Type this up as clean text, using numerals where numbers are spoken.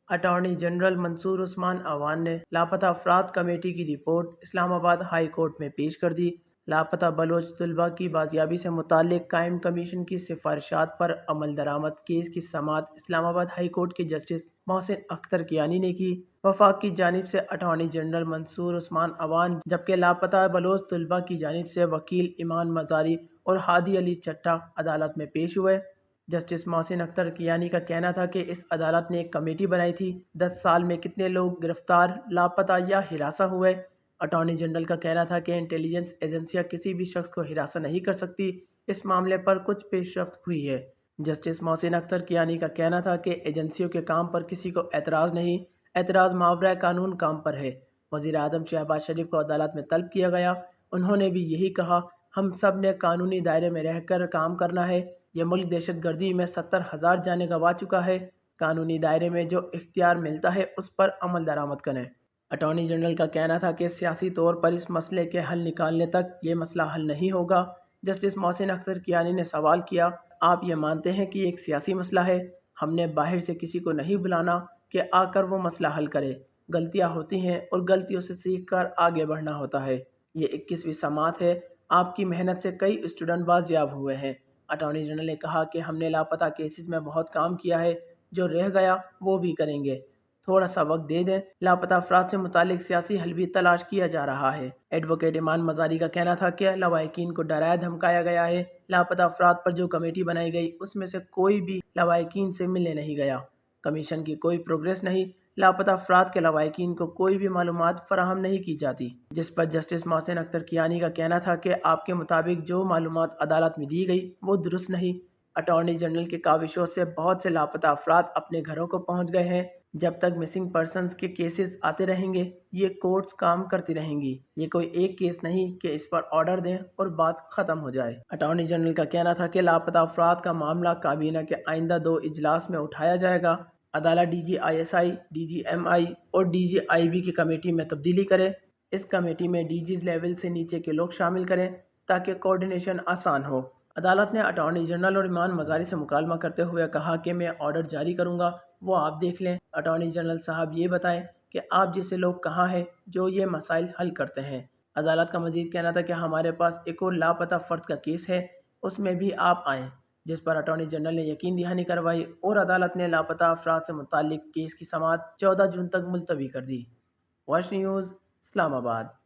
Attorney general منصور عثمان عوان نے لاپتہ افراد کمیٹی کی رپورٹ اسلام آباد ہائی کورٹ میں پیش کر دی۔ لاپتہ بلوچ طلبہ کی بازیابی سے متعلق قائم کمیشن کی سفارشات پر عمل درآمد کیس کی سماعت اسلام آباد ہائی کورٹ کے جسٹس محسن اختر کیانی نے کی۔ وفاق کی جانب سے اٹارنی جنرل منصور عثمان عوان جبکہ لاپتہ بلوچ طلبہ کی جانب سے وکیل ایمان مزاری اور ہادی علی چٹھا عدالت میں پیش ہوئے۔ جسٹس محسن اختر کیانی کا کہنا تھا کہ اس عدالت نے ایک کمیٹی بنائی تھی۔ 10 سال میں کتنے لوگ گرفتار، لاپتہ یا ہراساں ہوئے؟ اٹارنی جنرل کا کہنا تھا کہ انٹیلیجنس ایجنسیاں کسی بھی شخص کو ہراساں نہیں کر سکتی۔ اس معاملے پر کچھ پیش رفت ہوئی ہے۔ جسٹس محسن اختر کیانی کا کہنا تھا کہ ایجنسیوں کے کام پر کسی کو اعتراض نہیں، اعتراض ماورائے قانون کام پر ہے۔ وزیر اعظم شہباز شریف کو عدالت میں طلب کیا گیا، انہوں نے بھی یہی کہا، ہم سب نے قانونی دائرے میں رہ کر کام کرنا ہے۔ یہ ملک دہشت گردی میں 70,000 جانیں گنوا چکا ہے۔ قانونی دائرے میں جو اختیار ملتا ہے اس پر عمل درآمد کریں۔ اٹارنی جنرل کا کہنا تھا کہ سیاسی طور پر اس مسئلے کے حل نکالنے تک یہ مسئلہ حل نہیں ہوگا۔ جسٹس محسن اختر کیانی نے سوال کیا، آپ یہ مانتے ہیں کہ یہ ایک سیاسی مسئلہ ہے؟ ہم نے باہر سے کسی کو نہیں بلانا کہ آ کر وہ مسئلہ حل کرے۔ غلطیاں ہوتی ہیں اور غلطیوں سے سیکھ کر آگے بڑھنا ہوتا ہے۔ یہ 21ویں سماعت ہے، آپ کی محنت سے کئی اسٹوڈنٹ بازیاب ہوئے ہیں۔ اٹارنی جنرل نے کہا کہ ہم نے لاپتہ کیسز میں بہت کام کیا ہے، جو رہ گیا وہ بھی کریں گے، تھوڑا سا وقت دے دیں۔ لاپتہ افراد سے متعلق سیاسی حل بھی تلاش کیا جا رہا ہے۔ ایڈوکیٹ ایمان مزاری کا کہنا تھا کہ لواحقین کو ڈرایا دھمکایا گیا ہے۔ لاپتہ افراد پر جو کمیٹی بنائی گئی اس میں سے کوئی بھی لواحقین سے ملنے نہیں گیا۔ کمیشن کی کوئی پروگریس نہیں، لاپتہ افراد کے لواحقین کو کوئی بھی معلومات فراہم نہیں کی جاتی، جس پر جسٹس محسن اختر کیانی کا کہنا تھا کہ آپ کے مطابق جو معلومات عدالت میں دی گئی وہ درست نہیں۔ اٹارنی جنرل کی کاوشوں سے بہت سے لاپتہ افراد اپنے گھروں کو پہنچ گئے ہیں۔ جب تک مسنگ پرسنز کے کیسز آتے رہیں گے یہ کورٹس کام کرتی رہیں گی۔ یہ کوئی ایک کیس نہیں کہ اس پر آرڈر دیں اور بات ختم ہو جائے۔ اٹارنی جنرل کا کہنا تھا کہ لاپتہ افراد کا معاملہ کابینہ کے آئندہ 2 اجلاس میں اٹھایا جائے گا۔ عدالت D G I S I, D G M I اور ڈی جی آئی بی کی کمیٹی میں تبدیلی کرے۔ اس کمیٹی میں ڈی جیز لیول سے نیچے کے لوگ شامل کریں تاکہ کوارڈینیشن آسان ہو۔ عدالت نے اٹارنی جنرل اور ایمان مزاری سے مکالمہ کرتے ہوئے کہا کہ میں آرڈر جاری کروں گا، وہ آپ دیکھ لیں۔ اٹارنی جنرل صاحب یہ بتائیں کہ آپ جیسے لوگ کہاں ہیں جو یہ مسائل حل کرتے ہیں؟ عدالت کا مزید کہنا تھا کہ ہمارے پاس ایک اور لاپتہ فرد کا کیس ہے، اس میں بھی آپ آئیں، جس پر اٹارنی جنرل نے یقین دہانی کروائی اور عدالت نے لاپتہ افراد سے متعلق کیس کی سماعت 14 جون تک ملتوی کر دی۔ واش نیوز، اسلام آباد۔